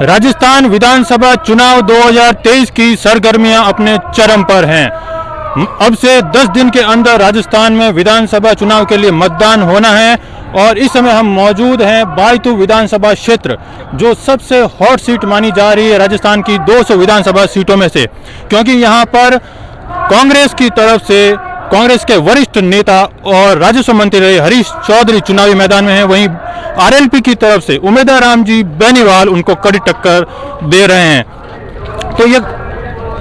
राजस्थान विधानसभा चुनाव 2023 की सरगर्मियां अपने चरम पर हैं। अब से 10 दिन के अंदर राजस्थान में विधानसभा चुनाव के लिए मतदान होना है और इस समय हम मौजूद हैं बायतू विधानसभा क्षेत्र, जो सबसे हॉट सीट मानी जा रही है राजस्थान की 200 विधानसभा सीटों में से, क्योंकि यहाँ पर कांग्रेस की तरफ से कांग्रेस के वरिष्ठ नेता और राजस्व मंत्री रहे हरीश चौधरी चुनावी मैदान में हैं। वहीं आरएलपी की तरफ से उमेदवार राम जी बेनीवाल उनको कड़ी टक्कर दे रहे हैं। तो ये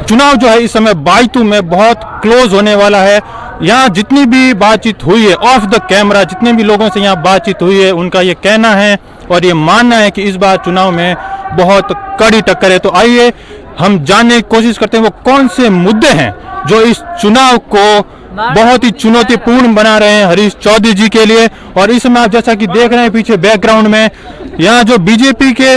चुनाव जो है इस समय बायतू में बहुत क्लोज होने वाला है। यहाँ जितनी भी बातचीत हुई है ऑफ द कैमरा, जितने भी लोगों से यहाँ बातचीत हुई है, उनका ये कहना है और ये मानना है कि इस बार चुनाव में बहुत कड़ी टक्कर है। तो आइए हम जानने की कोशिश करते हैं वो कौन से मुद्दे हैं जो इस चुनाव को बहुत ही चुनौतीपूर्ण बना रहे हैं हरीश चौधरी जी के लिए। और इस समय आप जैसा कि देख रहे हैं पीछे बैकग्राउंड में, यहाँ जो बीजेपी के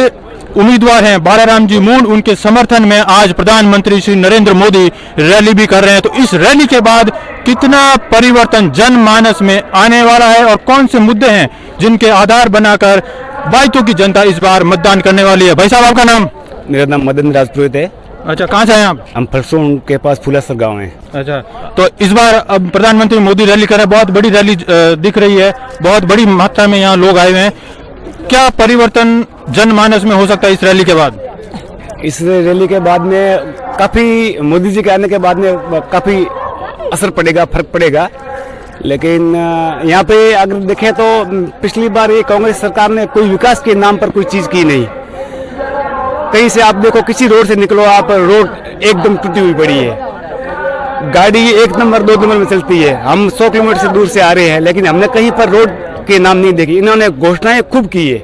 उम्मीदवार हैं बालाराम जी मूंड, उनके समर्थन में आज प्रधानमंत्री श्री नरेंद्र मोदी रैली भी कर रहे हैं। तो इस रैली के बाद कितना परिवर्तन जनमानस में आने वाला है और कौन से मुद्दे हैं जिनके आधार बनाकर बायतू की जनता इस बार मतदान करने वाली है। भाई साहब, आपका नाम? मेरा नाम मदन राजपुरोहित है। अच्छा, कहाँ से हैं आप? हम फरसों के पास फुलासर गांव है। अच्छा, तो इस बार अब प्रधानमंत्री मोदी रैली कर रहे हैं, बहुत बड़ी रैली दिख रही है, बहुत बड़ी मात्रा में यहाँ लोग आए हुए हैं। क्या परिवर्तन जनमानस में हो सकता है इस रैली के बाद? इस रैली के बाद में काफी, मोदी जी के आने के बाद में काफी असर पड़ेगा, फर्क पड़ेगा। लेकिन यहाँ पे अगर देखें तो पिछली बार ये कांग्रेस सरकार ने कोई विकास के नाम पर कोई चीज की नहीं। कहीं से आप देखो, किसी रोड से निकलो आप, रोड एकदम टूटी हुई पड़ी है, गाड़ी 1 नंबर 2 नंबर में चलती है। हम 100 किलोमीटर से दूर से आ रहे हैं, लेकिन हमने कहीं पर रोड के नाम नहीं देखी। इन्होंने घोषणाएं खूब की है,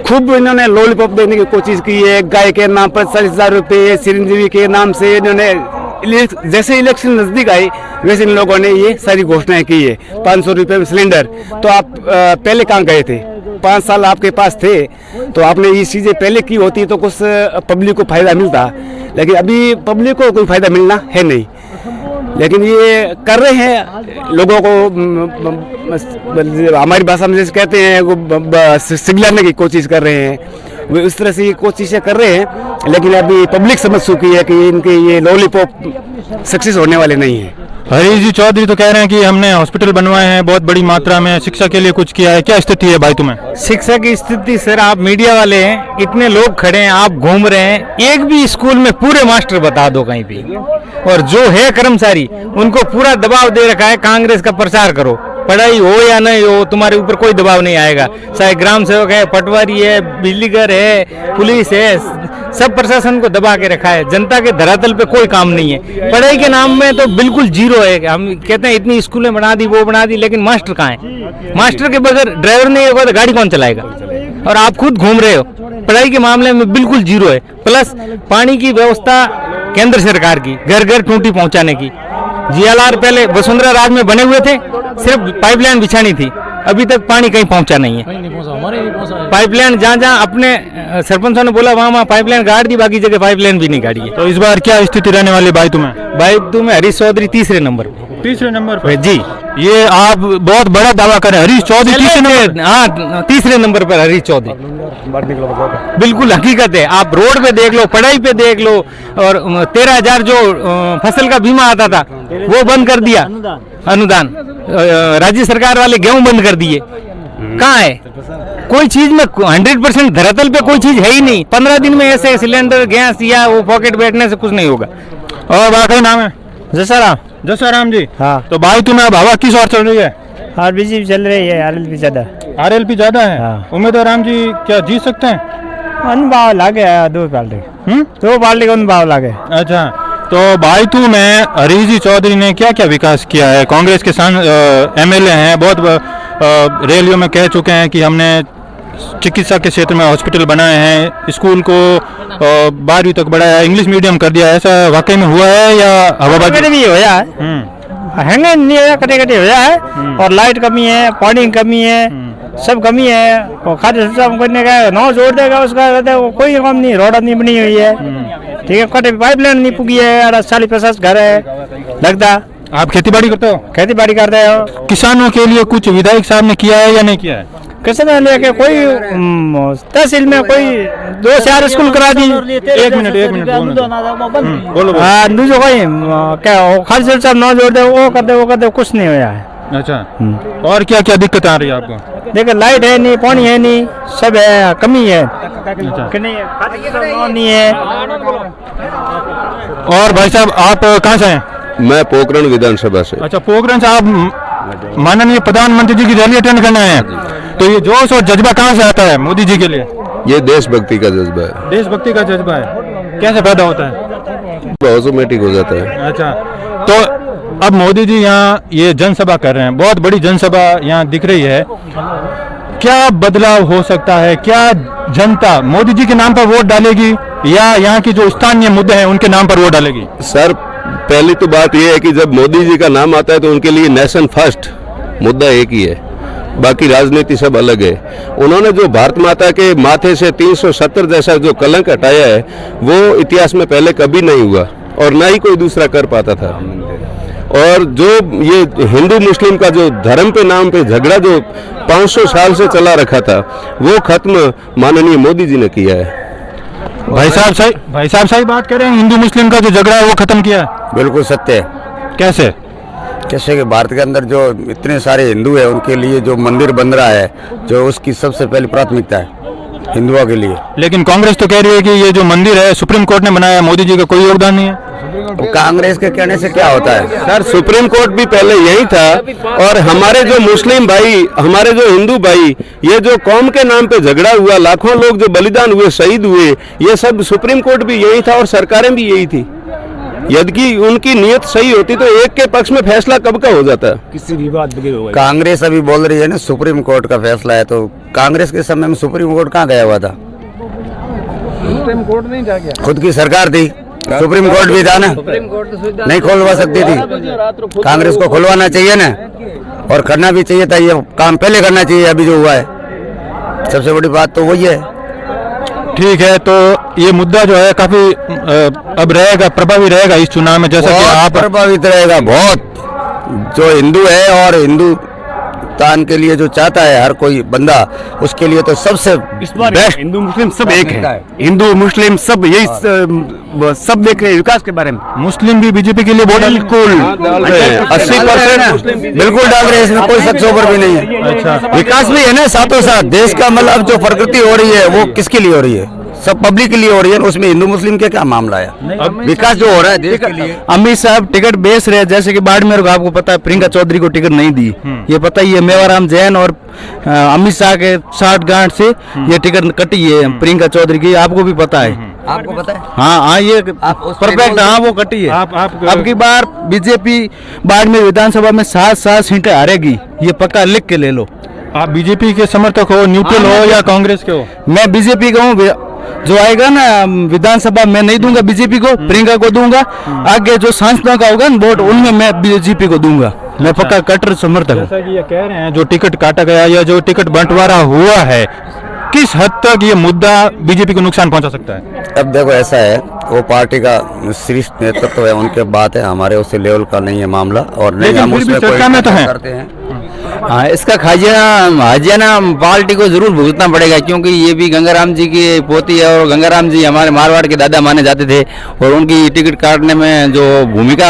खूब इन्होंने लॉलीपॉप देने की कोशिश की है। गाय के नाम पर 40,000 रुपये, चिरंजीवी के नाम से इन्होंने, जैसे इलेक्शन नजदीक आई वैसे इन लोगों ने ये सारी घोषणाएं की है। 500 रुपये में सिलेंडर। तो आप पहले कहाँ गए थे? 5 साल आपके पास थे तो आपने ये चीजें पहले की होती तो कुछ पब्लिक को फायदा मिलता, लेकिन अभी पब्लिक को कोई फायदा मिलना है नहीं। लेकिन ये कर रहे हैं लोगों को, हमारी भाषा में जैसे कहते हैं, सिगलाने की कोशिश कर रहे हैं। वो इस तरह से ये कोशिशें कर रहे हैं, लेकिन अभी पब्लिक समझ चुकी है कि इनके ये लॉलीपॉप सक्सेस होने वाले नहीं है। हरीश जी चौधरी तो कह रहे हैं कि हमने हॉस्पिटल बनवाए हैं बहुत बड़ी मात्रा में, शिक्षा के लिए कुछ किया है। क्या स्थिति है बायतू में? शिक्षा की स्थिति सर, आप मीडिया वाले हैं, इतने लोग खड़े हैं, आप घूम रहे हैं, एक भी स्कूल में पूरे मास्टर बता दो कहीं भी, और जो है कर्मचारी उनको पूरा दबाव दे रखा है, कांग्रेस का प्रचार करो, पढ़ाई हो या नहीं हो तुम्हारे ऊपर कोई दबाव नहीं आएगा। चाहे ग्राम सेवक है, पटवारी है, बिजलीघर है, पुलिस है, सब प्रशासन को दबा के रखा है। जनता के धरातल पे कोई काम नहीं है। पढ़ाई के नाम में तो बिल्कुल जीरो है। हम कहते हैं इतनी स्कूलें बना दी, वो बना दी, लेकिन मास्टर कहाँ है? मास्टर के बगैर ड्राइवर नहीं होगा तो गाड़ी कौन चलाएगा? और आप खुद घूम रहे हो, पढ़ाई के मामले में बिल्कुल जीरो है। प्लस पानी की व्यवस्था केंद्र सरकार की, घर घर टूटी पहुंचाने की। जीएलआर पहले वसुंधरा राज में बने हुए थे, सिर्फ पाइपलाइन बिछानी थी, अभी तक पानी कहीं पहुंचा नहीं है। पाइपलाइन जहाँ जहाँ अपने सरपंचों ने बोला वहाँ पाइपलाइन गाड़ दी, बाकी जगह पाइपलाइन भी नहीं गाड़ी है। तो इस बार क्या स्थिति रहने वाली बायतू में? बायतू में हरीश चौधरी तीसरे नंबर पर जी। ये आप बहुत बड़ा दावा करें, हरीश चौधरी तीसरे नंबर? हाँ, तीसरे नंबर पर हरीश चौधरी, बिल्कुल हकीकत है। आप रोड पे देख लो, पढ़ाई पे देख लो, और 13,000 जो फसल का बीमा आता था वो बंद कर दिया, अनुदान राज्य सरकार वाले गेहूं बंद कर दिए। कहाँ है कोई चीज में? 100% धरातल पे कोई चीज है ही नहीं। 15 दिन में ऐसे सिलेंडर, गैस या वो पॉकेट बैठने से कुछ नहीं होगा। और बाकी नाम है जसाराम जी। हाँ, तो बायतू में अब हवा किस ओर चल रही है? बीजेपी चल रही है, आरएलपी ज्यादा है। हाँ। उम्मीदवार राम जी क्या जीत सकते हैं? अनुभव लागे दो पार्टी का अनुभव लागे। अच्छा, तो बायतू में हरीश जी चौधरी ने क्या क्या विकास किया है? कांग्रेस के एमएलए हैं, बहुत रैलियों में कह चुके हैं कि हमने चिकित्सा के क्षेत्र में हॉस्पिटल बनाए हैं, स्कूल को 12वीं तक बढ़ाया, इंग्लिश मीडियम कर दिया। ऐसा वाकई में हुआ है या हवाबाजी भी होया है? हैंगे नहीं होया, कटे होया है। और लाइट कमी है, पानी की कमी है, सब कमी है। और खाद्य सुरक्षा करने का नौ जोड़ देगा उसका, कोई काम नहीं, रोड नहीं बनी हुई है, ठीक है, कटे पाइपलाइन नहीं पुगी है, 40-50 घर है लगता। आप खेती बाड़ी करते हो? खेती बाड़ी करते हो। किसानों के लिए कुछ विधायक साहब ने किया है या नहीं किया है? किसने लेके कोई तहसील में कोई 2-4 स्कूल करा दी। एक मिनट बोलो। हाँ दूसरा कोई क्या खर्च सब न जोड़ दे, वो कर दे कुछ नहीं हुआ है। अच्छा, और क्या क्या दिक्कत आ रही है आपको? देखो लाइट है नहीं, पानी है नहीं, सब है, कमी है। अच्छा। कि नहीं है। और भाई साहब आप कहाँ से हैं? मैं पोखरण विधानसभा से। अच्छा, पोखरण से आप माननीय प्रधानमंत्री जी की रैली अटेंड करने आए हैं, तो ये जोश और जज्बा कहाँ से आता है मोदी जी के लिए? ये देशभक्ति का जज्बा है, देशभक्ति का जज्बा है। कैसे पैदा होता है? ऑटोमेटिक हो जाता है। अच्छा, तो अब मोदी जी यहाँ ये जनसभा कर रहे हैं, बहुत बड़ी जनसभा यहाँ दिख रही है, क्या बदलाव हो सकता है? क्या जनता मोदी जी के नाम पर वोट डालेगी या यहाँ की जो स्थानीय मुद्दे हैं उनके नाम पर वोट डालेगी? सर पहली तो बात यह है कि जब मोदी जी का नाम आता है तो उनके लिए नेशन फर्स्ट मुद्दा एक ही है, बाकी राजनीति सब अलग है। उन्होंने जो भारत माता के माथे से 370 जैसा जो कलंक हटाया है वो इतिहास में पहले कभी नहीं हुआ और ना ही कोई दूसरा कर पाता था। और जो ये हिंदू मुस्लिम का जो धर्म पे नाम पे झगड़ा जो 500 साल से चला रखा था वो खत्म माननीय मोदी जी ने किया है। भाई साहब सही बात कर रहे हैं, हिंदू मुस्लिम का जो झगड़ा है वो खत्म किया है। बिल्कुल सत्य है। कैसे? जैसे कि भारत के अंदर जो इतने सारे हिंदू हैं उनके लिए जो मंदिर बन रहा है, जो उसकी सबसे पहली प्राथमिकता है हिंदुओं के लिए। लेकिन कांग्रेस तो कह रही है कि ये जो मंदिर है सुप्रीम कोर्ट ने बनाया, मोदी जी का कोई योगदान नहीं है। तो कांग्रेस के कहने से क्या होता है? सर सुप्रीम कोर्ट भी पहले यही था और हमारे जो मुस्लिम भाई, हमारे जो हिंदू भाई, ये जो कौम के नाम पे झगड़ा हुआ, लाखों लोग जो बलिदान हुए, शहीद हुए, ये सब सुप्रीम कोर्ट भी यही था और सरकारें भी यही थी। यदि उनकी नीयत सही होती तो एक के पक्ष में फैसला कब का हो जाता। किसी भी बात बगैर कांग्रेस अभी बोल रही है ना सुप्रीम कोर्ट का फैसला है, तो कांग्रेस के समय में सुप्रीम कोर्ट कहाँ गया हुआ था? सुप्रीम कोर्ट नहीं जा गया, खुद की सरकार थी, सुप्रीम कोर्ट भी था ना, नहीं खोलवा सकती थी। कांग्रेस को खुलवाना चाहिए ना, और करना भी चाहिए था। ये काम पहले करना चाहिए, अभी जो हुआ है सबसे बड़ी बात तो वही है। ठीक है, तो ये मुद्दा जो है काफी अब रहेगा, प्रभावी रहेगा इस चुनाव में, जैसा कि आप प्रभावित रहेगा बहुत। जो हिंदू है और हिंदुस्तान के लिए जो चाहता है हर कोई बंदा, उसके लिए तो सबसे बेस्ट। हिंदू मुस्लिम सब एक है, हिंदू मुस्लिम सब यही सब देख रहे हैं विकास के बारे में। मुस्लिम भी बीजेपी के लिए वोट बिल्कुल 80% बिल्कुल डाल रहे हैं, इसमें कोई शक शोबर भी नहीं है। अच्छा, विकास भी है ना साथों साथ। देश का मतलब जो प्रगति हो रही है वो किसके लिए हो रही है? सब पब्लिक के लिए हो रही है, उसमें हिंदू मुस्लिम के क्या मामला है? विकास जो हो रहा है देश के लिए। अमित साहब टिकट बेच रहे हैं, जैसे कि बाड़मेर को आपको पता है प्रियंका चौधरी को टिकट नहीं दी, ये पता ही है। मेवाराम जैन और अमित शाह के 60 गांठ से ये टिकट कटी है प्रियंका चौधरी की, आपको भी पता है। आपको पता है? हाँ, ये परफेक्ट, हाँ वो कटी है। अब की बार बीजेपी बाड़मेर विधानसभा में 7 सीटें हारेगी, ये पक्का लिख के ले लो। आप बीजेपी के समर्थक हो, न्यूट्रल हो या कांग्रेस के हो? मैं बीजेपी का हूँ। जो आएगा ना विधानसभा में नहीं दूंगा बीजेपी को, प्रियंका को दूंगा। आगे जो सांसदों का होगा ना वोट, उनमें मैं बीजेपी को दूंगा। मैं पक्का कट्टर समर्थक हूँ। जैसा कि ये कह रहे हैं जो टिकट काटा गया या जो टिकट बंटवारा हुआ है, किस हद तक ये मुद्दा बीजेपी को नुकसान पहुंचा सकता है? अब देखो ऐसा है, वो पार्टी का शीर्ष नेतृत्व है, उनके बात है, हमारे उसी लेवल का नहीं है मामला। और नहीं लेकिन हम फिर भी उसमें चर्चा में तो है। करते हैं। हाँ, इसका हाजियाना पार्टी को जरूर भुगतना पड़ेगा, क्योंकि ये भी गंगाराम जी की पोती है और गंगाराम जी हमारे मारवाड़ के दादा माने जाते थे, और उनकी टिकट काटने में जो भूमिका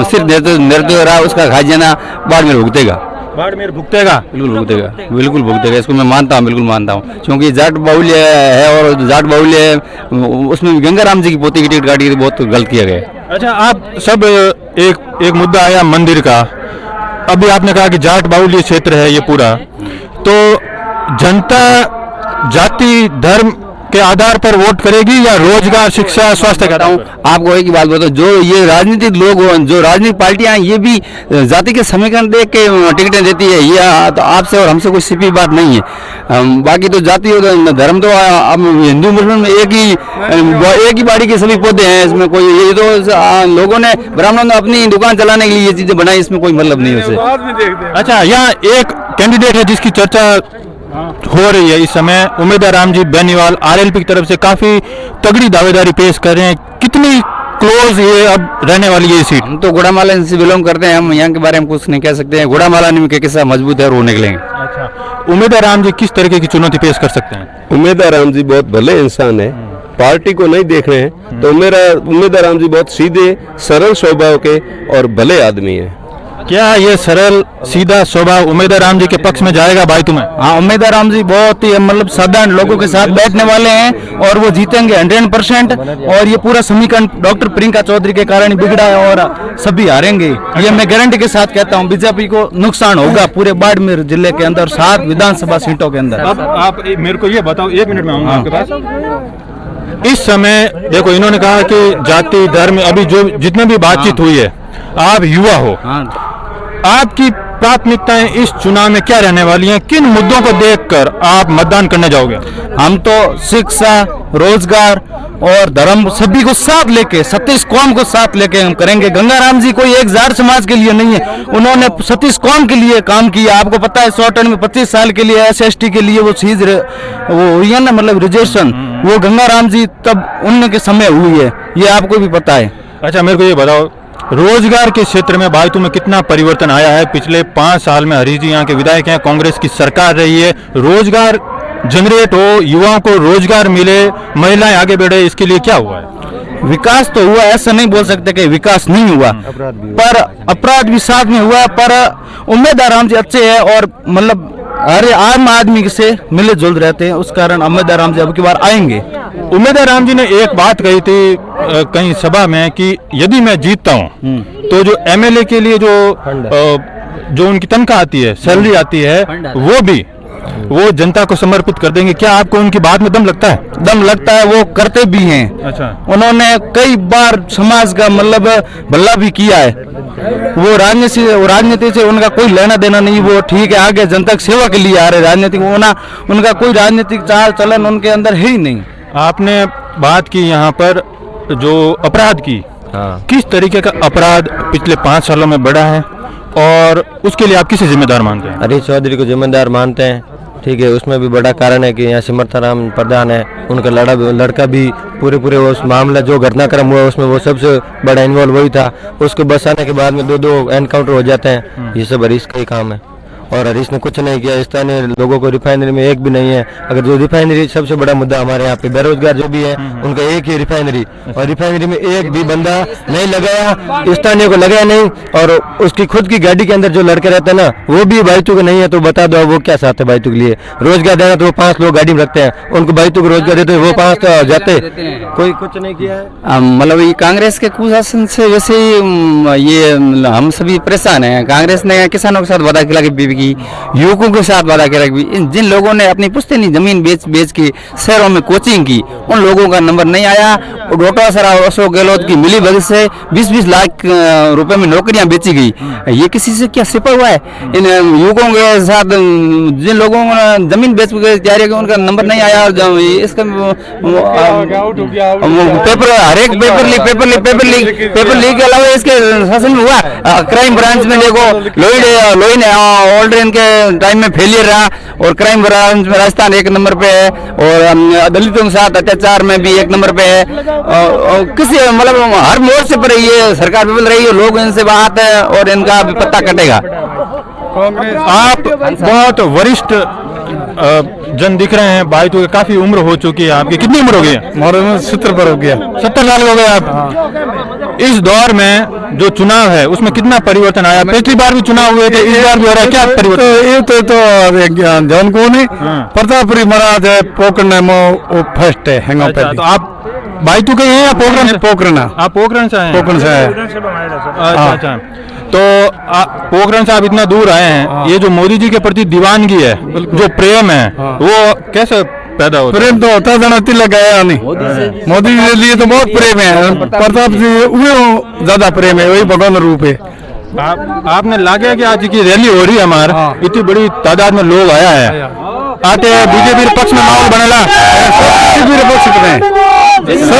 सिर्फ नेतृत्व रहा, उसका हाजियाना बाड़मेर भुगतेगा। बाड़मेर भुगतेगा? बिल्कुल भुगतेगा। इसको मैं मानता हूँ, बिल्कुल मानता हूँ, क्योंकि जाट बाहुल्य है और जाट बाहुल्य उसमें गंगाराम जी की पोती की टिकट काटी, बहुत गलत किया गया। अच्छा, आप सब एक मुद्दा आया मंदिर का। अभी आपने कहा कि जाट बाहुल्य क्षेत्र है ये पूरा, तो जनता जाति धर्म के आधार पर वोट करेगी या रोजगार, शिक्षा, स्वास्थ्य का? आपको एक ही बात बताओ, जो ये राजनीतिक लोग, जो राजनीतिक पार्टियां हैं, ये भी जाति के समीकरण देख के टिकटें देती है। ये तो आपसे और हमसे कोई छिपी बात नहीं है। बाकी तो जाति और धर्म तो अब हिंदू मुस्लिम एक ही बाड़ी के सभी पौधे हैं, इसमें कोई ये तो लोगों ने, ब्राह्मणों ने अपनी दुकान चलाने के लिए ये चीजें बनाई, इसमें कोई मतलब नहीं है उसे। अच्छा, यहाँ एक कैंडिडेट है जिसकी चर्चा हो रही है इस समय, उम्मीदवार रामजी बेनीवाल आरएलपी की तरफ से काफी तगड़ी दावेदारी पेश कर रहे हैं। कितनी क्लोज ये अब रहने वाली है सीट? हम तो गुड़ामाला से बिलोंग करते हैं, हम यहाँ के बारे में कुछ नहीं कह सकते हैं। गुड़ामाला में के किस्सा मजबूत है और वो निकलेंगे। अच्छा, उमेदवार राम जी किस तरीके की चुनौती पेश कर सकते हैं? उमेदवार राम जी बहुत भले इंसान है, पार्टी को नहीं देख रहे हैं, तो मेरा उमेदवार राम जी बहुत सीधे सरल स्वभाव के और भले आदमी है। क्या ये सरल सीधा स्वभाव उमेदवार राम जी के पक्ष में जाएगा भाई तुम्हें? हाँ, उम्मीदवार राम जी बहुत ही मतलब साधारण लोगों के साथ बैठने वाले हैं और वो जीतेंगे 100%। और ये पूरा समीकरण डॉक्टर प्रियंका चौधरी के कारण ही बिगड़ा है और सभी हारेंगे, ये मैं गारंटी के साथ कहता हूँ। बीजेपी को नुकसान होगा पूरे बाड़मेर जिले के अंदर 7 विधानसभा सीटों के अंदर। अब आप मेरे को ये बताओ, 1 मिनट में आऊंगा आपके पास। इस समय देखो, इन्होंने कहा कि जाति धर्म, अभी जो जितने भी बातचीत हुई है, आप युवा हो, आपकी प्राथमिकताएं इस चुनाव में क्या रहने वाली हैं? किन मुद्दों को देखकर आप मतदान करने जाओगे? हम तो शिक्षा, रोजगार और धर्म सभी को साथ लेके, सतीश कौम को साथ लेके हम करेंगे। गंगाराम जी कोई एक जाट समाज के लिए नहीं है, उन्होंने सतीश कौम के लिए काम किया। आपको पता है 100 टन में 25 साल के लिए SST के लिए वो चीज वो हुई है ना, मतलब रिजर्वेशन, वो गंगाराम जी तब उनके समय हुई है, ये आपको भी पता है। अच्छा, मेरे को ये बताओ, रोजगार के क्षेत्र में भाई तुम्हें कितना परिवर्तन आया है? पिछले 5 साल में हरीश जी यहाँ के विधायक हैं, कांग्रेस की सरकार रही है, रोजगार जनरेट हो, युवाओं को रोजगार मिले, महिलाएं आगे बढ़े, इसके लिए क्या हुआ है? विकास तो हुआ, ऐसा नहीं बोल सकते कि विकास नहीं हुआ, पर अपराध भी साथ में हुआ। पर उम्मीदवार राम जी अच्छे हैं और मतलब हर आम आदमी से मिले जुल रहते हैं, उस कारण उम्मीदवार राम जी अब की बार आएंगे। उम्मीदवार राम जी ने एक बात कही थी कहीं सभा में कि यदि मैं जीतता हूँ तो जो MLA के लिए जो उनकी तनख्वाह आती है, सैलरी आती है, वो जनता को समर्पित कर देंगे। क्या आपको उनकी बात में दम लगता है? दम लगता है, वो करते भी हैं। अच्छा, उन्होंने कई बार समाज का मतलब भला भी किया है। वो राजनीति से उनका कोई लेना देना नहीं, वो ठीक है आगे जनता की सेवा के लिए आ रहे। राजनीतिक उनका कोई राजनीतिक चाल चलन उनके अंदर है ही नहीं। आपने बात की यहाँ पर जो अपराध की, किस तरीके का अपराध पिछले 5 सालों में बढ़ा है और उसके लिए आप किसे जिम्मेदार मानते हैं? हरीश चौधरी को जिम्मेदार मानते हैं, ठीक है। उसमें भी बड़ा कारण है कि यहाँ सिमरताराम प्रधान है, उनका लड़का भी पूरे उस मामला जो घटनाक्रम हुआ उसमें वो सबसे बड़ा इन्वॉल्व वही था। उसको बचाने के बाद में 2 एनकाउंटर हो जाते हैं, ये सब हरीश का ही काम है। और हरीश ने कुछ नहीं किया, स्थानीय लोगों को रिफाइनरी में एक भी नहीं है। अगर जो रिफाइनरी सबसे बड़ा मुद्दा हमारे यहाँ पे बेरोजगार जो भी है उनका एक ही रिफाइनरी, और रिफाइनरी में एक भी बंदा नहीं लगाया, स्थानीय को लगाया नहीं। और उसकी खुद की गाड़ी के अंदर जो लड़के रहते हैं ना, वो भी भाईतू के नहीं है। तो बता दो वो क्या चाहते हैं भाईतू के लिए? रोजगार देना तो वो 5 लोग गाड़ी में रखते हैं, उनको भाईतू को रोजगार देते हैं, वो 5 तो जाते, कोई कुछ नहीं किया है। मतलब ये कांग्रेस के कुशासन से वैसे ही ये हम सभी परेशान हैं। कांग्रेस ने किसानों के साथ वादा किया कि बीवी की, युवकों के साथ वादा किया कि जिन लोगों ने अपनी पुश्तैनी जमीन बेच के शहरों में कोचिंग की, उन लोगों का नंबर नहीं आया। डॉक्टर सर अशोक गहलोत की मिली भगत से 20-20 लाख रुपए में नौकरियां बेची गई। ये किसी से क्या छिपा हुआ है? इन युवकों के साथ जिन लोगों ने जमीन बेच के तैयारी की, उनका नंबर नहीं आया। और इसका पेपर हर एक पेपर लीक के अलावा इसके शासन में हुआ। क्राइम ब्रांच में देखो, लोइन ऑलरेडी के टाइम में फेलियर रहा, और क्राइम ब्रांच में राजस्थान 1 नंबर पे है, और दलितों के साथ अत्याचार में भी 1 नंबर पे है। और किसी मतलब हर मोर्चे पर ये सरकार बदल रही है, लोग इनसे बात है और इनका भी पत्ता कटेगा। आप बहुत वरिष्ठ जन दिख रहे हैं भाई, तो काफी उम्र हो चुकी है आपकी। कितनी उम्र हो गई है? 70 पर हो गया। 70 साल हो गए आप। इस दौर में जो चुनाव है उसमें कितना परिवर्तन आया? पिछली बार भी चुनाव हुए थे, इस बार भी हो रहा है, क्या परिवर्तन? जौन को नहीं प्रतापपुरी महाराज है, पोकरण फर्स्ट है। अच्छा, तो आप बाईतू के हैं या पोखरण से? पोकरणा। आप पोखरण से हैं? पोकरण से है। अच्छा, तो पोखरण से आप इतना दूर आए हैं, ये जो मोदी जी के प्रति दीवानगी है, जो प्रेम है, वो कैसे पैदा होता है? प्रेम तो होता जाना तिलक गया नहीं, मोदी जी के लिए तो बहुत प्रेम है। प्रताप जी वो ज्यादा प्रेम है, वही भगवान रूप है। आपने लगे कि आज की रैली हो रही है हमारा, इतनी बड़ी तादाद में लोग आया है, आते हैं बीजेपी पक्ष में माहौल बनेला, बीजेपी पक्ष में सब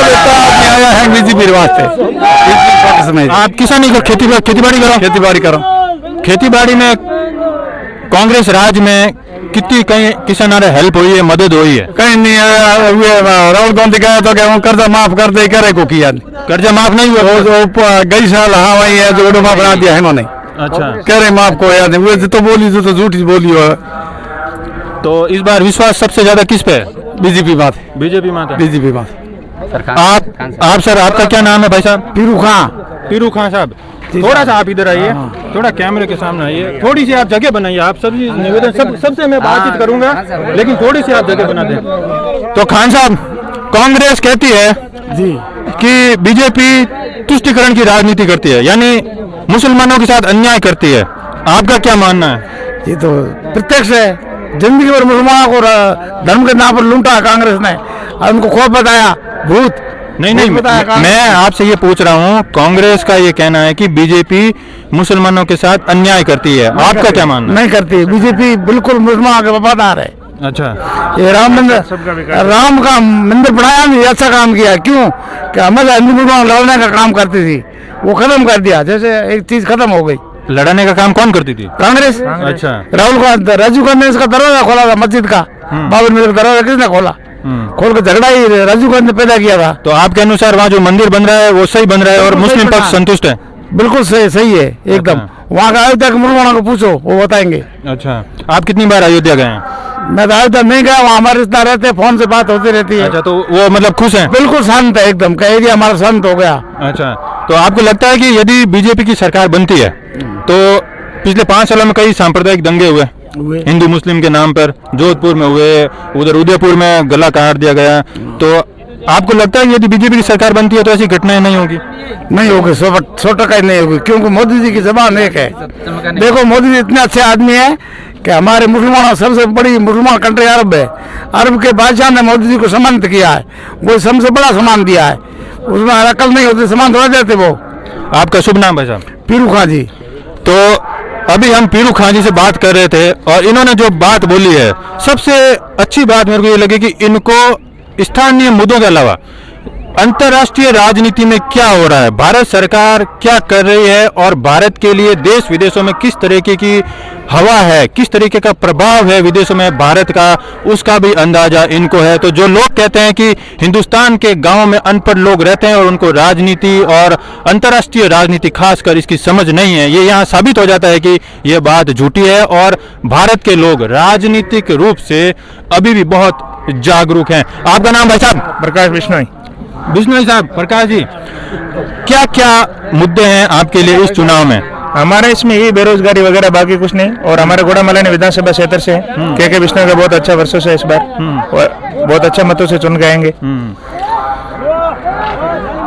आया है बीजेपी वास्ते। आप किसानी को खेती बाड़ी करो। खेती बाड़ी में कांग्रेस राज में कितनी कहीं किसान हेल्प हुई है, मदद हुई है? कहीं नहीं। राहुल गांधी गया तो क्या कर्जा माफ कर दे, करे को किया? कर्जा माफ नहीं हुआ? गई साल हाँ वही है जो माफ बना दिया है इन्होंने। अच्छा, कह रहे माफ को याद है, वो तो बोली तो झूठी बोली हो। तो इस बार विश्वास सबसे ज्यादा किस पे है? बीजेपी बात बीजेपी में आता है। बीजेपी बात आप सर, आपका क्या नाम है भाई साहब? पीरू खां। पीरू खान साहब, थोड़ा सा आप इधर आइए, थोड़ा कैमरे के सामने आइए, थोड़ी सी आप जगह बनाइए। आप सभी निवेदन सबसे मैं बातचीत करूंगा, लेकिन थोड़ी सी आप जगह बना दें। तो खान साहब, कांग्रेस कहती है जी कि बीजेपी तुष्टिकरण की राजनीति करती है, यानी मुसलमानों के साथ अन्याय करती है। आपका क्या मानना है? ये तो प्रत्यक्ष है। जिंदगी भर मुसलमानों को धर्म के नाम पर लूटा कांग्रेस ने और उनको खौफ बताया, भूत नहीं, बताया मैं आपसे ये पूछ रहा हूँ, कांग्रेस का ये कहना है कि बीजेपी मुसलमानों के साथ अन्याय करती है। आपका क्या मानना है? नहीं करती। बीजेपी बिल्कुल मुसलमानों के वफादार है। अच्छा, ये राम का मंदिर बनाया भी अच्छा काम किया। क्यों? कि हमेशा हिंदू मुसलमान लड़ने का काम करती थी, वो खत्म कर दिया। जैसे एक चीज खत्म हो गई। लड़ने का काम कौन करती थी? कांग्रेस। अच्छा, राजीव गांधी ने इसका दरवाजा खोला था, मस्जिद का बाबर मस्जिद का दरवाजा किसने खोला? खोल के झगड़ा ही राजीव गांधी ने पैदा किया था। तो आपके अनुसार वहाँ जो मंदिर बन रहा है वो सही बन रहा है और मुस्लिम पक्ष संतुष्ट है? बिल्कुल सही है एकदम। वहाँ का अयोध्या के मुसलमानों को पूछो, वो बताएंगे। अच्छा, आप कितनी बार अयोध्या गए हैं? मैं तो अयोध्या नहीं गया, वहाँ हमारे रिश्तेदार रहते हैं, फोन से बात होती रहती है। अच्छा, तो वो मतलब खुश हैं? बिल्कुल शांत है एकदम, का एरिया हमारा शांत हो गया। अच्छा, तो आपको लगता है कि यदि बीजेपी की सरकार बनती है तो पिछले 5 सालों में कई सांप्रदायिक दंगे हुए हिंदू मुस्लिम के नाम पर, जोधपुर में हुए, उधर उदयपुर में गला काट दिया गया, तो आपको लगता है कि यदि बीजेपी की सरकार बनती है तो ऐसी घटनाएं नहीं होगी? नहीं होगी, 100% नहीं होगी, क्योंकि मोदी जी की जबान एक है। देखो, मोदी जी इतने अच्छे आदमी है कि हमारे मुसलमानों सबसे बड़ी मुसलमान कंट्री अरब है। अरब के बादशाह ने मोदी जी को सम्मानित किया है, वो सबसे बड़ा सम्मान दिया है। उसमें अकल नहीं होती, सम्मान थोड़ा देते वो। आपका शुभ नाम भाई साहब? पीरू खां जी। तो अभी हम पीरू खान जी से बात कर रहे थे और इन्होंने जो बात बोली है, सबसे अच्छी बात मेरे को ये लगी कि इनको स्थानीय मुद्दों के अलावा अंतर्राष्ट्रीय राजनीति में क्या हो रहा है, भारत सरकार क्या कर रही है और भारत के लिए देश विदेशों में किस तरीके की हवा है, किस तरीके का प्रभाव है विदेशों में भारत का, उसका भी अंदाजा इनको है। तो जो लोग कहते हैं कि हिंदुस्तान के गांवों में अनपढ़ लोग रहते हैं और उनको राजनीति और अंतर्राष्ट्रीय राजनीति खासकर इसकी समझ नहीं है, ये यहाँ साबित हो जाता है कि ये बात झूठी है और भारत के लोग राजनीतिक रूप से अभी भी बहुत जागरूक हैं। आपका नाम भाई साहब? प्रकाश बिश्नोई। बिश्नोई साहब, प्रकाश जी, क्या क्या मुद्दे हैं आपके लिए इस चुनाव में? हमारे इसमें ये बेरोजगारी वगैरह, बाकी कुछ नहीं। और हमारे गोड़ामलानी विधानसभा क्षेत्र से के बिश्नोई का बहुत अच्छा वर्षों से इस बार और बहुत अच्छा मतों से चुन के आएंगे।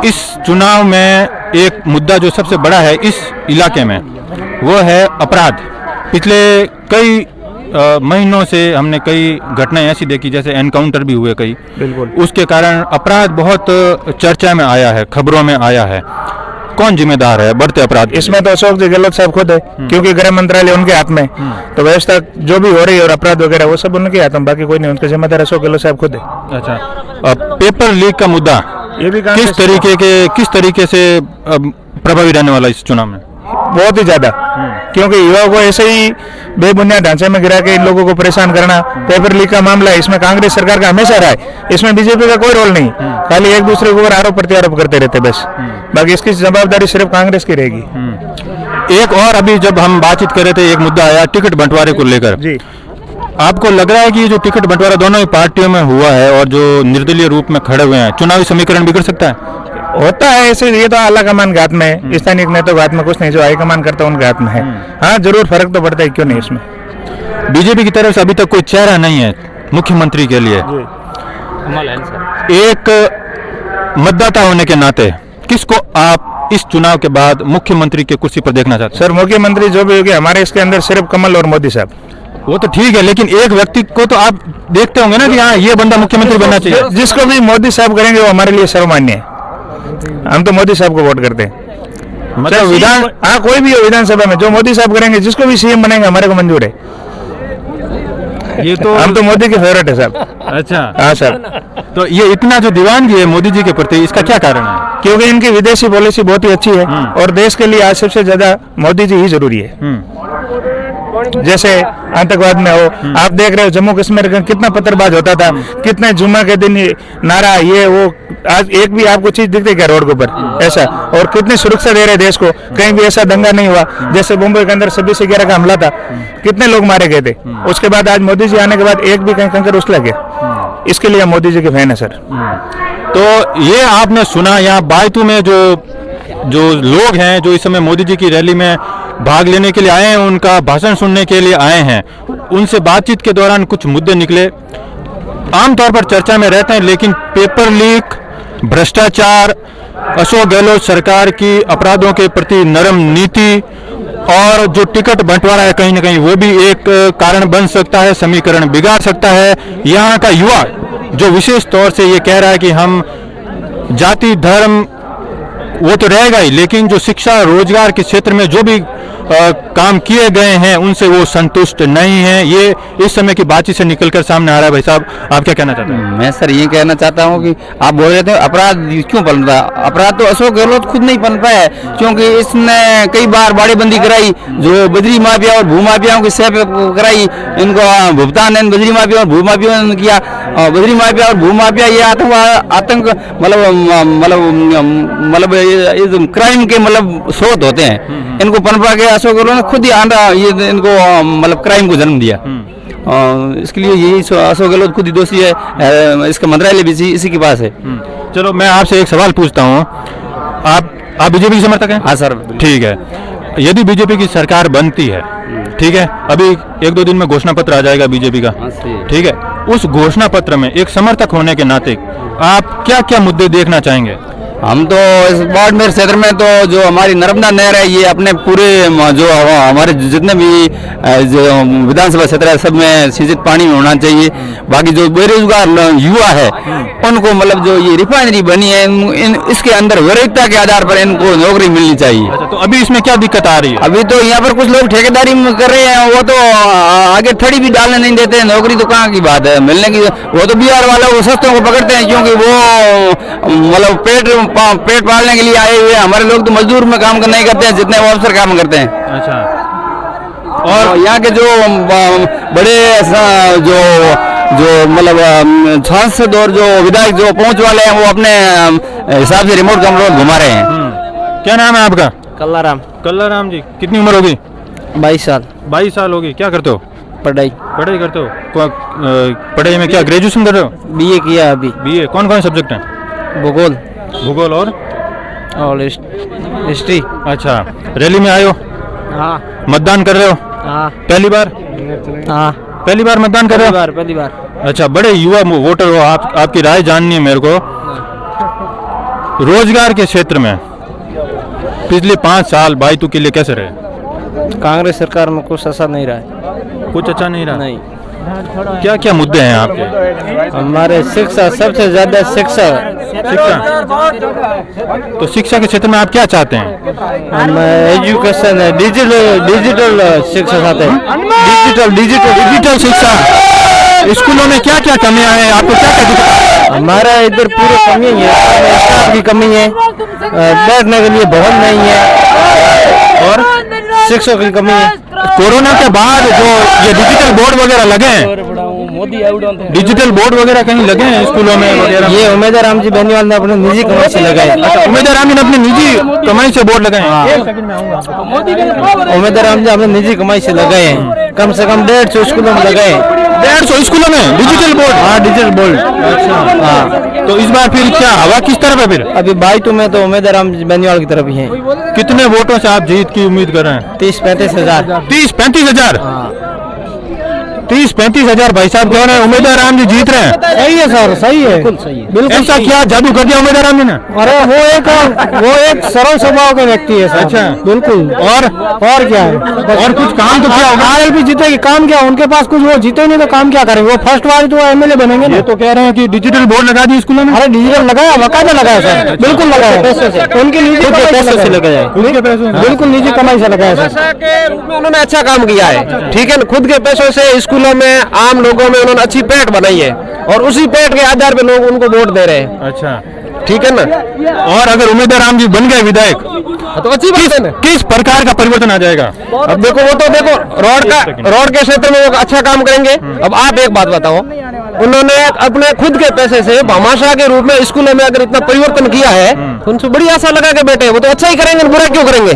इस चुनाव में एक मुद्दा जो सबसे बड़ा है इस इलाके में वो है अपराध। पिछले कई महीनों से हमने कई घटनाएं ऐसी देखी, जैसे एनकाउंटर भी हुए कई, बिल्कुल, उसके कारण अपराध बहुत चर्चा में आया है, खबरों में आया है। कौन जिम्मेदार है बढ़ते अपराध? इसमें तो अशोक जी गहलोत साहब खुद है, क्योंकि गृह मंत्रालय उनके हाथ में, तो व्यवस्था जो भी हो रही है और अपराध वगैरह वो सब उनके हाथ में, बाकी कोई नहीं। उनके जिम्मेदार अशोक गहलोत साहब खुद है। अच्छा, पेपर लीक का मुद्दा ये भी किस तरीके से प्रभावी रहने वाला इस चुनाव में? बहुत ही ज्यादा, क्योंकि युवाओं को ऐसे ही बेबुनियाद ढांचे में गिरा के इन लोगों को परेशान करना। पेपर लीक का मामला है, इसमें कांग्रेस सरकार का हमेशा रहा है, इसमें बीजेपी का कोई रोल नहीं, खाली एक दूसरे के ऊपर आरोप प्रत्यारोप करते रहते बस। बाकी इसकी जवाबदारी सिर्फ कांग्रेस की रहेगी। एक और अभी जब हम बातचीत कर रहे थे, एक मुद्दा आया टिकट बंटवारे को लेकर जी। आपको लग रहा है कि जो टिकट बंटवारा दोनों ही पार्टियों में हुआ है और जो निर्दलीय रूप में खड़े हुए हैं, चुनावी समीकरण बिगड़ सकता है? होता है ऐसे, ये तो आला कमान के हाथ में है, स्थानीय नेताओं के हाथ में कुछ नहीं, जो हाईकमान करता है उनके हाथ में है। हाँ, जरूर फर्क तो पड़ता है, क्यों नहीं। इसमें बीजेपी की तरफ से अभी तक कोई चेहरा नहीं है मुख्यमंत्री के लिए। एक मतदाता होने के नाते किसको आप इस चुनाव के बाद मुख्यमंत्री की कुर्सी पर देखना चाहते हैं? सर, मुख्यमंत्री जो भी होगी, हमारे इसके अंदर सिर्फ कमल और मोदी साहब। वो तो ठीक है, लेकिन एक व्यक्ति को तो आप देखते होंगे ना कि हाँ, ये बंदा मुख्यमंत्री बनना चाहिए। जिसको भी मोदी साहब करेंगे वो हमारे लिए सर्वमान्य है। हम तो मोदी साहब को वोट करते हैं। मतलब विधान, हाँ, कोई भी हो विधानसभा में, जो मोदी साहब करेंगे, जिसको भी सीएम बनेंगे, हमारे को मंजूर है। ये तो हम तो मोदी के फेवरेट है साहब। अच्छा, हाँ सर। तो ये इतना जो दीवानगी है मोदी जी के प्रति, इसका क्या कारण है? क्योंकि इनकी विदेशी पॉलिसी बहुत ही अच्छी है और देश के लिए आज सबसे ज्यादा मोदी जी ही जरूरी है। जैसे आतंकवाद में हो। आप देख रहे हो जम्मू कश्मीर का कितना पत्थरबाज होता था, कितने जुम्मा के दिन नारा ये वो, आज एक भी आपको चीज दिखती क्या रोड के ऊपर ऐसा, और कितनी सुरक्षा दे रहे देश को, कहीं भी ऐसा दंगा नहीं हुआ। जैसे मुंबई के अंदर 26/11 का हमला था, कितने लोग मारे गए थे, उसके बाद आज मोदी जी आने के बाद एक भी कंकर उछला गया। इसके लिए मोदी जी के फैन है सर। तो ये आपने सुना यहाँ बायतू में जो लोग हैं जो इस समय मोदी जी की रैली में भाग लेने के लिए आए हैं, उनका भाषण सुनने के लिए आए हैं, उनसे बातचीत के दौरान कुछ मुद्दे निकले, आमतौर पर चर्चा में रहते हैं, लेकिन पेपर लीक, भ्रष्टाचार, अशोक गहलोत सरकार की अपराधों के प्रति नरम नीति और जो टिकट बंटवारा है कहीं ना कहीं वो भी एक कारण बन सकता है, समीकरण बिगाड़ सकता है। यहाँ का युवा जो विशेष तौर से ये कह रहा है कि हम जाति धर्म वो तो रहेगा ही, लेकिन जो शिक्षा रोजगार के क्षेत्र में जो भी काम किए गए हैं उनसे वो संतुष्ट नहीं है। ये इस समय की बातचीत से निकलकर सामने आ रहा है। भाई साहब आप क्या कहना चाहते हैं? मैं सर ये कहना चाहता हूँ कि आप बोल रहे थे अपराध क्यों पनप रहा, अपराध तो अशोक गहलोत खुद नहीं पनपा है, क्योंकि इसने कई बार बाड़ेबंदी कराई, जो बजरी माफिया और भू माफियाओं की सेफ कराई, इनको भुगतान है बजरी माफिया और भू माफिया ने किया। बजरी माफिया और भू माफिया ये आतंक मतलब ये क्राइम के मतलब स्रोत होते हैं। इनको पनपा के अशोक गहलोत ने खुद ही ये इनको मतलब क्राइम को जन्म दिया। इसके लिए यही अशोक गहलोत खुद ही दोषी है, इसका मंत्रालय भी इसी के पास है। चलो मैं आपसे एक सवाल पूछता हूँ, आप बीजेपी के समर्थक हैं? हाँ सर। ठीक है, यदि बीजेपी की सरकार बनती है, ठीक है, अभी 1-2 दिन में घोषणा पत्र आ जाएगा बीजेपी का, ठीक है, उस घोषणा पत्र में एक समर्थक होने के नाते आप क्या क्या मुद्दे देखना चाहेंगे? हम तो इस बाड़मेर क्षेत्र में तो जो हमारी नर्मदा नहर है ये अपने पूरे जो हमारे जितने भी जो विधानसभा क्षेत्र है सब में सिंचित पानी में होना चाहिए। बाकी जो बेरोजगार युवा है उनको मतलब जो ये रिफाइनरी बनी है इसके अंदर वैरिकता के आधार पर इनको नौकरी मिलनी चाहिए। अच्छा, तो अभी इसमें क्या दिक्कत आ रही है? अभी तो यहाँ पर कुछ लोग ठेकेदारी कर रहे हैं, वो तो आगे थड़ी भी डालने नहीं देते हैं। नौकरी तो कहाँ की बात है मिलने की, वो तो बिहार वालों को सस्तों को पकड़ते हैं, क्योंकि वो मतलब पेट पालने के लिए आए हुए। हमारे लोग तो मजदूर में काम नहीं करते हैं जितने वो अफसर काम करते हैं। अच्छा, और यहाँ के जो बड़े जो मतलब सांसद और जो विधायक जो पहुंच वाले हैं वो अपने हिसाब से रिमोट कंट्रोल घुमा रहे हैं। क्या नाम है आपका? कल्लाराम। कल्लाराम जी, कितनी उम्र होगी? 22 साल। 22 साल होगी। क्या करते हो? पढ़ाई करते हो? पढ़ाई में क्या ग्रेजुएशन कर रहे हो? बीए किया अभी। बीए कौन कौन सब्जेक्ट हैं? भूगोल और हिस्ट्री। अच्छा, रैली में आए हो? हाँ। मतदान कर रहे हो? हाँ। पहली बार? हाँ। पहली बार मतदान कर रहे हो? पहली बार। अच्छा, बड़े युवा वोटर हो आप, आपकी राय जाननी है मेरे को। रोजगार के क्षेत्र में पिछले 5 साल बायतू के लिए कैसे रहे? कांग्रेस सरकार में कुछ ऐसा नहीं रहा है। कुछ अच्छा नहीं रहा? नहीं। क्या क्या मुद्दे हैं आपके? हमारे शिक्षा, सबसे ज्यादा शिक्षा। तो शिक्षा के क्षेत्र में आप क्या चाहते हैं? हम एजुकेशन है, डिजिटल शिक्षा चाहते हैं। डिजिटल शिक्षा। स्कूलों में क्या क्या कमियां हैं, आपको क्या क्या दिक्कत है? हमारा इधर पूरी कमी है, स्टाफ की कमी है, बैठने के लिए भवन नहीं है और शिक्षकों की कमी है। कोरोना के बाद जो ये डिजिटल बोर्ड वगैरह लगे हैं, डिजिटल बोर्ड वगैरह कहीं लगे हैं स्कूलों में वगैरह? ये उमेद राम जी बेनीवाल ने अपने निजी कमाई से लगाए। अच्छा, उमेद राम जी ने अपनी निजी कमाई से बोर्ड लगाए हैं? उमेद राम जी अपने निजी कमाई से लगाए हैं, कम से कम 150 स्कूलों में लगाए। 150 स्कूलों में डिजिटल बोर्ड? हाँ, डिजिटल बोर्ड। अच्छा, हाँ। तो इस बार फिर क्या हवा किस तरफ है? फिर अभी बायतू में तो उमेद राम जी बेनीवाल की तरफ ही है। कितने वोटों से आप जीत की उम्मीद कर रहे हैं? 30-35 हजार। 30-35 हजार? 30-35 हजार भाई साहब कह रहे हैं उमेद राम जी जीत रहे हैं? सही है सर, सही है, बिल्कुल सही है, बिल्कुल। ऐसा क्या जादू कर दिया उमेद राम जी ने? अरे वो एक सरल स्वभाव के व्यक्ति है सर। अच्छा, बिल्कुल। और क्या है? और कुछ काम तो क्या होगा? आरएलपी जीतेगी, काम क्या? उनके पास कुछ, वो जीते नहीं तो काम क्या करेंगे? वो फर्स्ट बार तो एमएलए बनेंगे ना। ये तो कह रहे हैं कि डिजिटल बोर्ड लगा दी स्कूलों में। अरे डिजिटल लगाया, बाकायदा लगाया सर, बिल्कुल लगाया, उनकी निजी पैसे से लगाया, बिल्कुल निजी कमाई से लगाया सर। उन्होंने अच्छा काम किया है, ठीक है ना। खुद के पैसों से स्कूलों में आम लोगों में उन्होंने अच्छी पेट बनाई है और उसी पेट के आधार पे लोग उनको वोट दे रहे हैं। अच्छा, ठीक है ना। और अगर उमेद राम जी बन गए विधायक तो अच्छी बात है ना। किस प्रकार का परिवर्तन आ जाएगा? अब देखो वो तो देखो रोड के क्षेत्र में वो अच्छा काम करेंगे। अब आप एक बात बताओ, उन्होंने अपने खुद के पैसे से भामाशाह के रूप में स्कूलों में अगर इतना परिवर्तन किया है तो उनसे बड़ी आशा लगा के बैठे, वो तो अच्छा ही करेंगे, बुरा क्यों करेंगे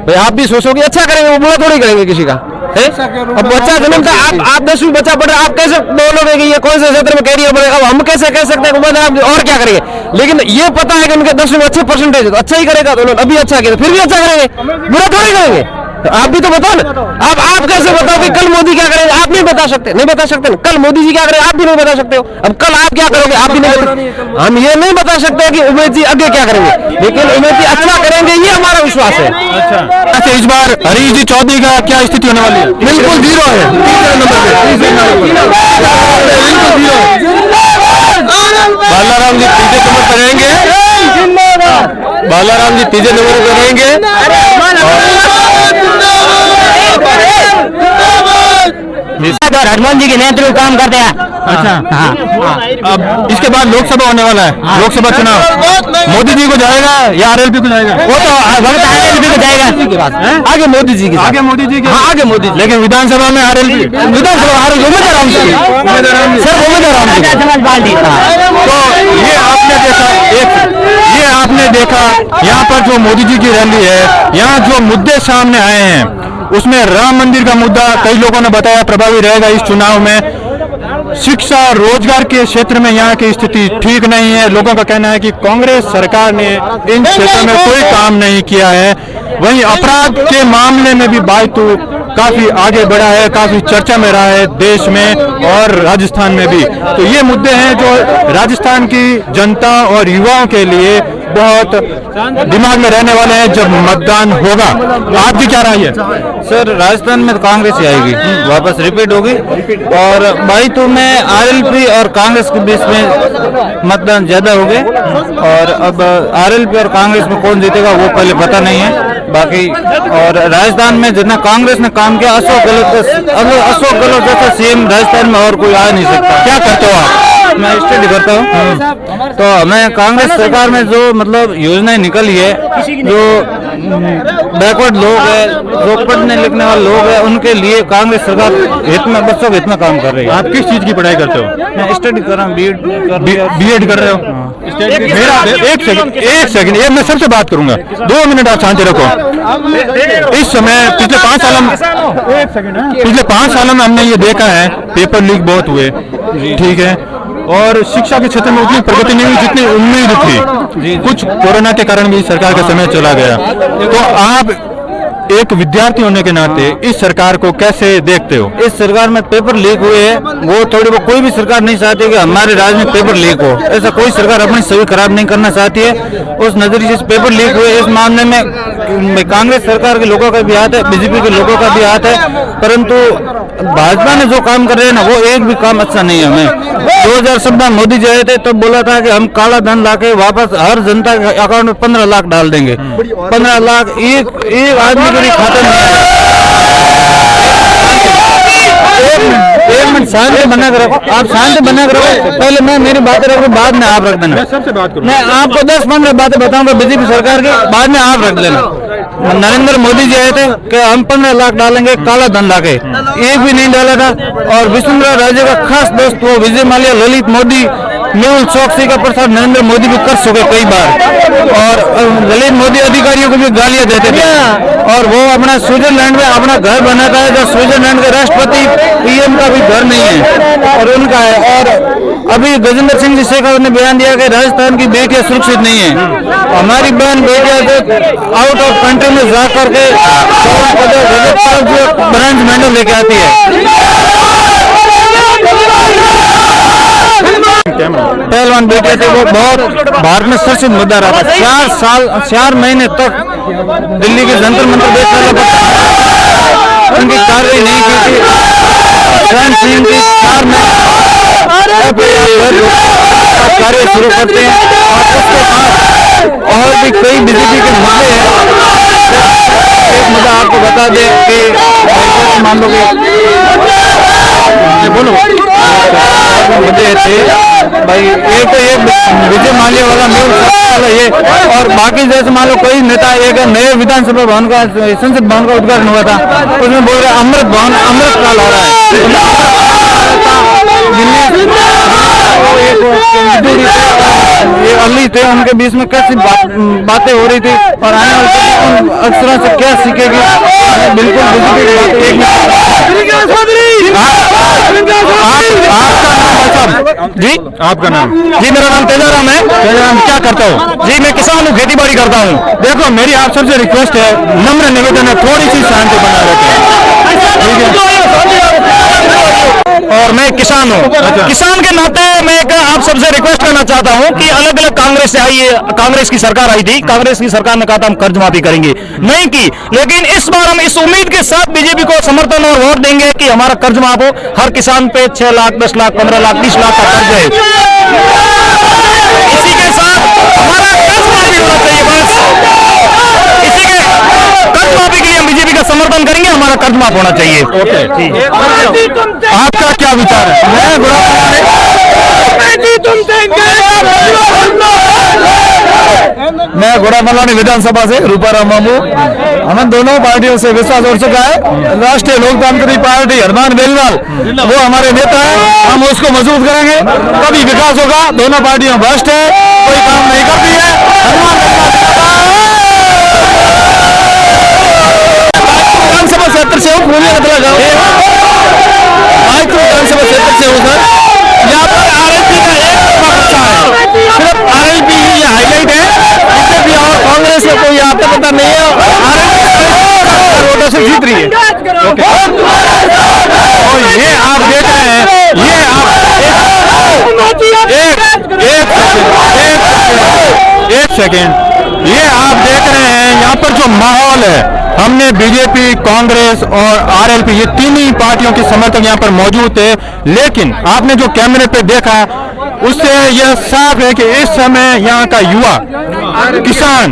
भाई? आप भी सोचो कि अच्छा करेंगे, वो बुरा थोड़ी करेंगे किसी का है? अब बच्चा जन्मता आप 10वीं बच्चा पढ़ रहे, आप कैसे बोलोगे कि ये कौन से क्षेत्र में कैरियर बनेगा? अब हम कैसे कह सकते हैं आप और क्या करेंगे? लेकिन ये पता है कि उनके 10वीं में अच्छे परसेंटेज है तो अच्छा ही करेगा, तो उन्होंने अभी अच्छा किया फिर भी अच्छा करेंगे, बुरा थोड़ी करेंगे। तो आप भी तो बताओ ना, आप कैसे बताओ कि कल मोदी क्या करेंगे? आप नहीं बता सकते, नहीं बता सकते ना। कल मोदी जी क्या करेंगे आप भी नहीं बता सकते हो। अब कल आप क्या करोगे आप भी नहीं बता, हम ये नहीं बता सकते कि उमेश जी आगे क्या करेंगे, लेकिन उमेश जी अच्छा करेंगे ये हमारा विश्वास है। अच्छा, इस बार हरीश जी चौधरी का क्या स्थिति होने वाली है? बिल्कुल जीरो है, बालाराम जी तीसरे नंबर पर रहेंगे, बालाराम जी तीसरे नंबर पर रहेंगे। हनुमान जी के नेतृत्व काम करते हैं। अच्छा, हाँ। अब इसके बाद लोकसभा होने वाला है, लोकसभा चुनाव मोदी जी को जाएगा या आरएलपी को जाएगा? वो तो वक्त आरएलपी को जाएगा, आगे मोदी जी के, आगे मोदी जी के, आगे मोदी। लेकिन विधानसभा में आरएलपी, विधानसभा उम्मीदवार समाजवादी। तो ये आपने देखा यहाँ पर जो मोदी जी की रैली है, यहाँ जो मुद्दे सामने आए हैं उसमें राम मंदिर का मुद्दा कई लोगों ने बताया प्रभावी रहेगा इस चुनाव में। शिक्षा और रोजगार के क्षेत्र में यहाँ की स्थिति ठीक नहीं है। लोगों का कहना है कि कांग्रेस सरकार ने इन क्षेत्रों में कोई काम नहीं किया है। वहीं अपराध के मामले में भी बायतू काफी आगे बढ़ा है, काफी चर्चा में रहा है देश में और राजस्थान में भी। तो ये मुद्दे हैं जो राजस्थान की जनता और युवाओं के लिए बहुत दिमाग में रहने वाले हैं जब मतदान होगा। आपकी क्या राय है? सर राजस्थान में तो कांग्रेस ही आएगी, वापस रिपीट होगी। और बाईतू में आरएलपी और कांग्रेस के बीच में मतदान ज्यादा हो गए। और अब आरएलपी और कांग्रेस में कौन जीतेगा वो पहले पता नहीं है बाकी। और राजस्थान में जितना कांग्रेस ने काम किया, अशोक गहलोत जैसा सीएम राजस्थान में और कोई आ नहीं सकता। क्या करते हो आप? मैं स्टडी करता हूँ। तो हमें कांग्रेस सरकार में जो मतलब योजनाएं निकली है, जो बैकवर्ड लोग है, जो पढ़ने लिखने वाले लोग हैं, उनके लिए कांग्रेस सरकार हित में, बच्चों के हित में काम कर रही है। आप किस चीज की पढ़ाई करते हो? मैं स्टडी कर रहा हूँ, बीएड कर रहे हो? मेरा एक सेकंड ये मैं सबसे बात करूंगा, 2 मिनट आप शांति रखो। इस समय पिछले 5 सालों में हमने ये देखा है पेपर लीक बहुत हुए, ठीक है, और शिक्षा के क्षेत्र में उतनी प्रगति नहीं हुई जितनी उम्मीद थी। कुछ कोरोना के कारण भी सरकार का समय चला गया। तो आप एक विद्यार्थी होने के नाते इस सरकार को कैसे देखते हो? इस सरकार में पेपर लीक हुए हैं, वो थोड़ी बहुत कोई भी सरकार नहीं चाहती कि हमारे राज्य में पेपर लीक हो। ऐसा कोई सरकार अपनी छवि खराब नहीं करना चाहती है। उस नजरिए से पेपर लीक हुए, इस मामले में कांग्रेस सरकार के लोगों का भी हाथ है, बीजेपी के लोगों का भी हाथ है। परंतु भाजपा ने जो काम कर रहे हैं ना, वो एक भी काम अच्छा नहीं है। हमें 2017 मोदी जी आए थे तब बोला था कि हम काला धन लाके वापस हर जनता के अकाउंट में 15 लाख डाल देंगे। 15 लाख एक आदमी के लिए खाते नहीं है। एक मिनट शांति बना कर रखो, आप शांति बना कर रखो। पहले मैं मेरी बातें रखूँ, बाद में आप रख देना। मैं सबसे बात करूँ, मैं आपको 10-15 बातें बताऊंगा बीजेपी सरकार की, बाद में आप रख लेना। नरेंद्र मोदी जी आए थे कि हम 15 लाख डालेंगे काला धन लाके, एक भी नहीं डाला था। और वसुंधरा राजे का खास दोस्त वो विजय माल्या, ललित मोदी, मेहुल चौकसी का प्रसार नरेंद्र मोदी भी कर चुके कई बार। और ललित मोदी अधिकारियों को भी गालियां देते थे। और वो अपना स्विट्जरलैंड में अपना घर बनाता है, जो स्विट्जरलैंड के राष्ट्रपति पीएम का भी घर नहीं है और उनका है। और अभी गजेंद्र सिंह जी शेखावत ने बयान दिया कि राजस्थान की बेटियां सुरक्षित नहीं है। हमारी बहन बेटियां जो आउट ऑफ कंट्री में जा करके ब्रांच मेडल लेके आती है। पहलवान बेटे थे, वो बहुत भारत में चर्चित मुद्दा रहा था। 4 महीने तक दिल्ली के जंतर मंतर देखने उनकी कार्रवाई नहीं की थी। सिंह की 4 कार्य शुरू करते हैं और उसके बाद और भी कई बीजेपी के मुद्दे हैं। एक मुद्दा आपको बता दें कि मान लो बोलो मुद्दे थे भाई, एक तो एक विजय माल्या वाला मेहुल वाला ये। और बाकी जैसे मान लो कोई नेता एक नए विधानसभा भवन का संसद भवन का उद्घाटन हुआ था, उसमें बोल रहे अमृत भवन अमृत काल हो रहा है। ये अली थे, उनके बीच में कैसी बातें हो रही थी और आने वाले अक्षरों से क्या सीखेगी बिल्कुल जी। आपका नाम? जी मेरा नाम तेजाराम है। तेजाराम क्या करता हूँ? जी मैं किसान हूँ, खेती बाड़ी करता हूँ। देखो मेरी आप सबसे रिक्वेस्ट है, नम्र निवेदन है, थोड़ी सी शांति बना रखें। और मैं किसान हूँ। अच्छा। किसान के नाते मैं आप सबसे रिक्वेस्ट करना चाहता हूँ कि अलग अलग कांग्रेस से आई, कांग्रेस की सरकार आई थी, कांग्रेस की सरकार ने कहा था हम कर्ज माफी करेंगे, नहीं की। लेकिन इस बार हम इस उम्मीद के साथ बीजेपी को समर्थन और वोट देंगे कि हमारा कर्ज माफ हो। हर किसान पे 6 लाख 10 लाख 15 लाख 20 लाख का कर्ज है, इसी के साथ हमारा कर्ज माफी होना चाहिए। बस इसी के कर्ज माफी के लिए हम बीजेपी का समर्थन करेंगे, हमारा कर्ज माफ होना चाहिए। आपका क्या विचार है? मैं घोड़ामलानी विधानसभा से रूपाराम मामू। हमें दोनों पार्टियों से विश्वास हो चुका है। राष्ट्रीय लोकतांत्रिक पार्टी हरमान बेनीवाल वो हमारे नेता है, हम उसको मजबूत करेंगे, तभी विकास होगा। दोनों पार्टियां भ्रष्ट है, कोई काम नहीं करती है। विधानसभा क्षेत्र से हूँ, विधानसभा क्षेत्र से हूँ सर। यहाँ पर आरएलपी का एक बच्चा है, सिर्फ आरएलपी ही हाईलाइट है, बीजेपी और कांग्रेस का कोई यहाँ पे पता नहीं है। आरएलपी वोटों से जीत रही है। और ये आप देख रहे हैं, ये आप एक सेकेंड, ये आप देख रहे हैं यहाँ पर जो माहौल है, हमने बीजेपी, कांग्रेस और आरएलपी ये तीन ही पार्टियों के समर्थक यहाँ पर मौजूद थे। लेकिन आपने जो कैमरे पे देखा उससे यह साफ है कि इस समय यहाँ का युवा, किसान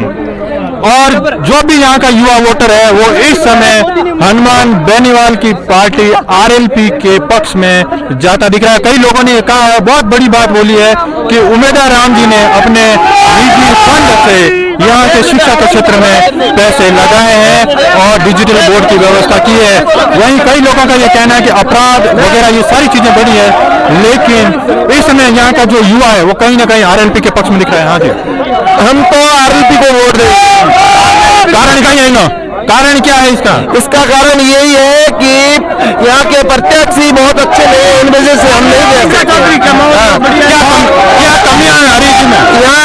और जो भी यहाँ का युवा वोटर है वो इस समय हनुमान बेनीवाल की पार्टी आरएलपी के पक्ष में जाता दिख रहा है। कई लोगों ने कहा है, बहुत बड़ी बात बोली है कि उमेदवार राम जी ने अपने निजी फंड से यहाँ के शिक्षा के क्षेत्र में पैसे लगाए हैं और डिजिटल बोर्ड की व्यवस्था की है। वहीं कई लोगों का ये कहना है कि अपराध वगैरह ये सारी चीजें बढ़ी है, लेकिन इस समय यहाँ का जो युवा है वो कहीं ना कहीं आरएलपी के पक्ष में दिख रहा है। हाँ जी, हम तो आरएलपी को वोट देंगे। कारण कहीं है ना, कारण क्या है इसका? इसका कारण यही है कि यहाँ के प्रत्यक्ष ही बहुत अच्छे नहीं, इन वजह से हम नहीं दे सकते। क्या कमियां आ रही थी? यहाँ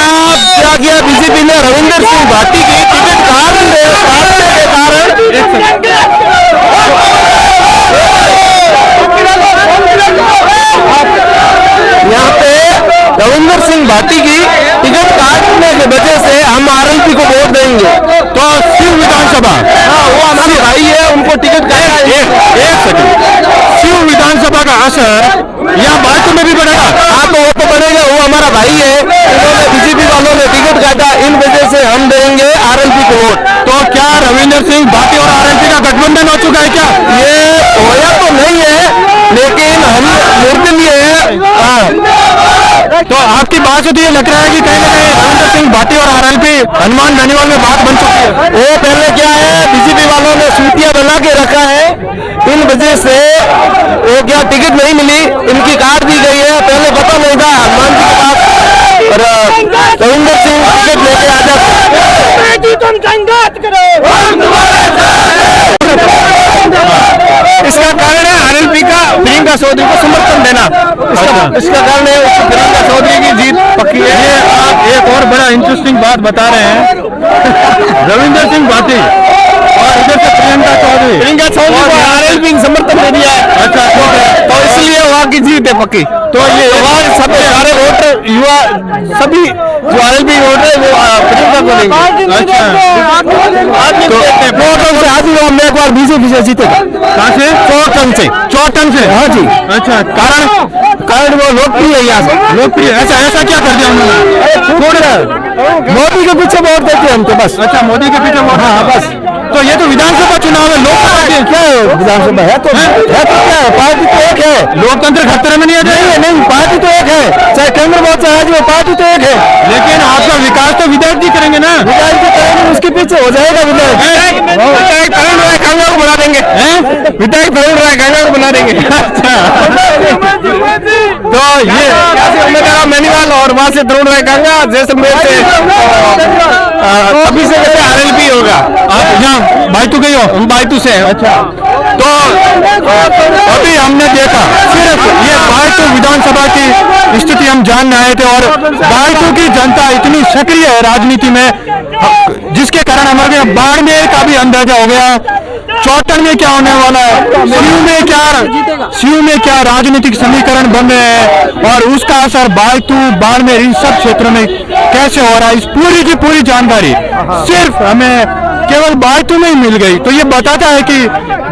क्या किया बीजेपी ने? रविंदर सिंह भाटी की टिकट काटने के कारण यहाँ पे रविंदर सिंह भाटी की टिकट काटने की वजह से हम आरएलपी को वोट देंगे। तो शिव विधानसभा, हाँ वो हमारे भाई है, उनको टिकट काटा। एक सेकंड, शिव विधानसभा का असर यहाँ बात में भी पड़ेगा? हाँ तो वो तो पड़ेगा, वो हमारा भाई है, इन्होंने बीजेपी वालों ने टिकट काटा, इन वजह से हम देंगे आरएलपी को वोट। तो क्या रविंदर सिंह भाटी और आरएलपी का गठबंधन हो चुका है क्या? ये होया तो नहीं है, लेकिन हम निर्दलीय है। तो आपकी बात से तो ये लग रहा है कि कहीं ना कहीं रविंदर सिंह भाटी और आरएलपी हनुमान बेनीवाल में बात बन चुकी है। वो पहले क्या है, बीजेपी वालों ने सूटियां बना के रखा है, इन वजह से वो क्या टिकट नहीं मिली, इनकी काट दी गई है। पहले पता नहीं था हनुमान जी के पास और रविंदर सिंह टिकट लेके आ जाते। इसका कारण है आरएलपी का प्रियंका चौधरी को समर्थन देना। इसका कारण है प्रियंका चौधरी की जीत पक्की है। ये आप एक और बड़ा इंटरेस्टिंग बात बता रहे हैं, रविंदर सिंह भाटी और इधर से प्रियंका चौधरी को आरएलपी ने समर्थन दे दिया है। अच्छा ठीक है, तो इसलिए वहाँ की जीत है पक्की। तो ये सब सारे वोटर युवा सभी जो आरएलपी वोटर है वो प्रियंका को देंगे। अच्छा तो आज हम एक बार बीजेपी से जीतेगा। कहाँ से? चौटन से। हाँ जी। अच्छा, कारण वो लोकप्रिय है यहाँ से, लोकप्रिय। ऐसा क्या कर दिया उन्होंने? मोदी के पीछे वोट देते हैं हम तो बस। अच्छा, मोदी के पीछे वोट। हाँ बस। तो ये तो विधानसभा चुनाव है, लोकसभा क्या है? विधानसभा है तो क्या है? पार्टी तो एक है, लोकतंत्र खतरे में नहीं आ जाएगा। नहीं, पार्टी तो एक है, चाहे केंद्र में चाहे पार्टी तो एक है। लेकिन आपका विकास तो उसके पीछे हो जाएगा विधायक तरुण राय कांगा को बना देंगे, विधायक तरुण राय कांगा को बना देंगे। तो ये मैनीवाल और वहाँ से तरुण राय कांगा, जैसलमेर से अभी से वैसे आरएलपी होगा। आप यहाँ बायतू गई हो? हम बायतू से हैं। अच्छा, तो अभी हमने देखा सिर्फ ये बायतू विधानसभा की स्थिति हम जानने आए थे, और बायतू की जनता इतनी सक्रिय है राजनीति में, जिसके कारण हमारे बाड़मेर का भी अंदाजा हो गया चौटन में क्या होने वाला है, सीयू में क्या राजनीतिक समीकरण बन रहे हैं, और उसका असर बायतू बाड़मेर इन सब क्षेत्रों में कैसे हो रहा है, इस पूरी की पूरी जानकारी सिर्फ हमें केवल बायतू में ही मिल गई। तो ये बताता है कि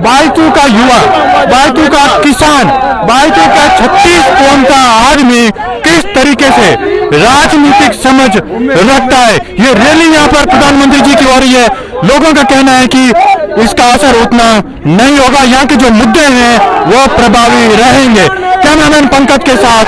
बायतू का युवा, बायतू का किसान, बायतू का 36 कौम का आदमी किस तरीके से राजनीतिक समझ रखता है। ये रैली यहाँ पर प्रधानमंत्री जी की हो रही है, लोगों का कहना है कि इसका असर उतना नहीं होगा, यहाँ के जो मुद्दे हैं वो प्रभावी रहेंगे। कैमरामैन पंकज के साथ